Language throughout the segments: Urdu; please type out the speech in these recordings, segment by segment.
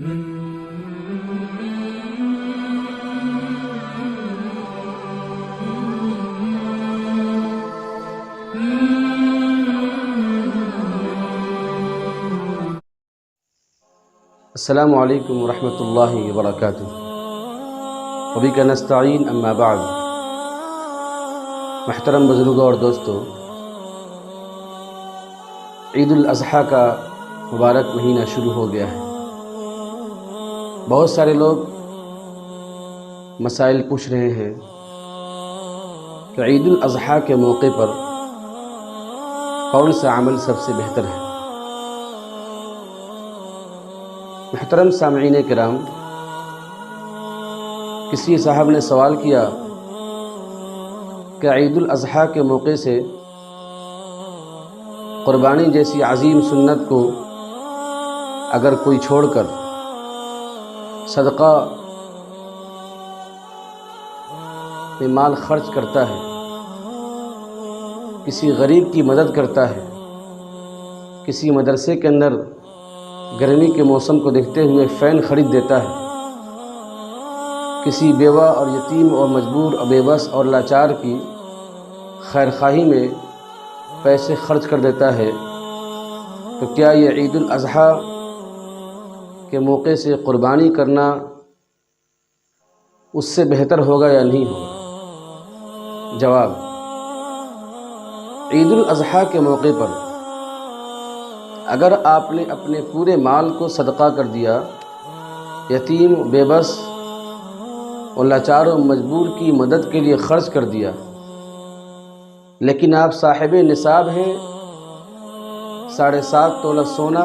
السلام علیکم ورحمۃ اللہ وبرکاتہ۔ وبک نستعین، اما بعد۔ محترم بزرگوں اور دوستو، عید الاضحیٰ کا مبارک مہینہ شروع ہو گیا ہے۔ بہت سارے لوگ مسائل پوچھ رہے ہیں کہ عید الاضحیٰ کے موقع پر کون سا عمل سب سے بہتر ہے۔ محترم سامعین کرام، کسی صاحب نے سوال کیا کہ عید الاضحیٰ کے موقع سے قربانی جیسی عظیم سنت کو اگر کوئی چھوڑ کر صدقہ میں مال خرچ کرتا ہے، کسی غریب کی مدد کرتا ہے، کسی مدرسے کے اندر گرمی کے موسم کو دیکھتے ہوئے فین خرید دیتا ہے، کسی بیوہ اور یتیم اور مجبور اور بے بس اور لاچار کی خیر خواہی میں پیسے خرچ کر دیتا ہے، تو کیا یہ عید الاضحیٰ کے موقع سے قربانی کرنا اس سے بہتر ہوگا یا نہیں ہوگا؟ جواب: عید الاضحیٰ کے موقع پر اگر آپ نے اپنے پورے مال کو صدقہ کر دیا، یتیم، بے بس اور لاچار و مجبور کی مدد کے لیے خرچ کر دیا، لیکن آپ صاحب نصاب ہیں، 7.5 تولہ سونا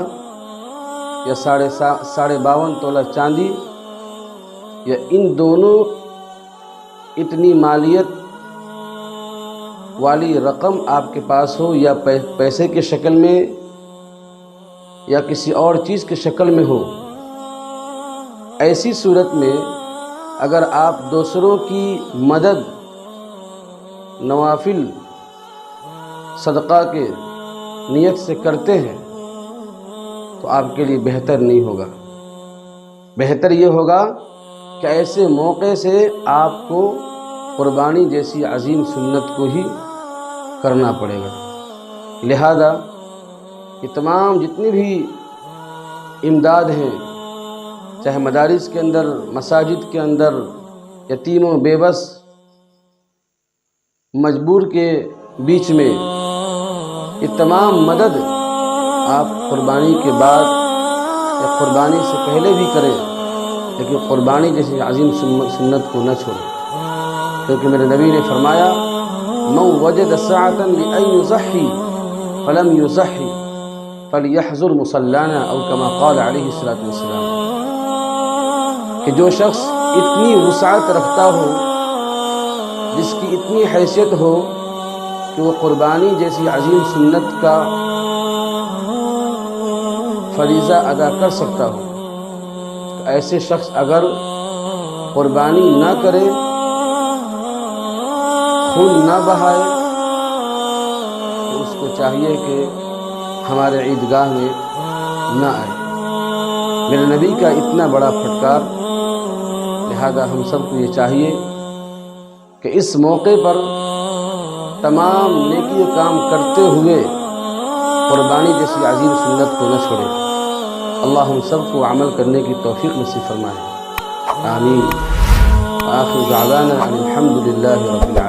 یا 52.5 تولہ چاندی، یا ان دونوں اتنی مالیت والی رقم آپ کے پاس ہو، یا پیسے کی شکل میں یا کسی اور چیز کی شکل میں ہو، ایسی صورت میں اگر آپ دوسروں کی مدد نوافل صدقہ کے نیت سے کرتے ہیں تو آپ کے لیے بہتر نہیں ہوگا۔ بہتر یہ ہوگا کہ ایسے موقع سے آپ کو قربانی جیسی عظیم سنت کو ہی کرنا پڑے گا۔ لہذا یہ تمام جتنی بھی امداد ہیں، چاہے مدارس کے اندر، مساجد کے اندر، یتیموں، بے بس، مجبور کے بیچ میں، یہ تمام مدد آپ قربانی کے بعد یا قربانی سے پہلے بھی کریں، لیکن قربانی جیسی عظیم سنت کو نہ چھوڑیں، کیونکہ میرے نبی نے فرمایا: من وجد سعة لأن يضحي فلم يضحي فليحذر مصلانا، او كما قال علیہ الصلوۃ والسلام، کہ جو شخص اتنی وسعت رکھتا ہو، جس کی اتنی حیثیت ہو کہ وہ قربانی جیسی عظیم سنت کا فریضہ ادا کر سکتا ہو، تو ایسے شخص اگر قربانی نہ کرے، خون نہ بہائے، تو اس کو چاہیے کہ ہمارے عیدگاہ میں نہ آئے۔ میرے نبی کا اتنا بڑا پھٹکار، لہذا ہم سب کو یہ چاہیے کہ اس موقع پر تمام نیکی و کام کرتے ہوئے قربانی جیسی عظیم سنت کو نہ چھوڑیں۔ اللہ ہم سب کو عمل کرنے کی توفیق نصیب فرمائے، آمین۔ آخر دعوانا الحمد للہ رب العالمین۔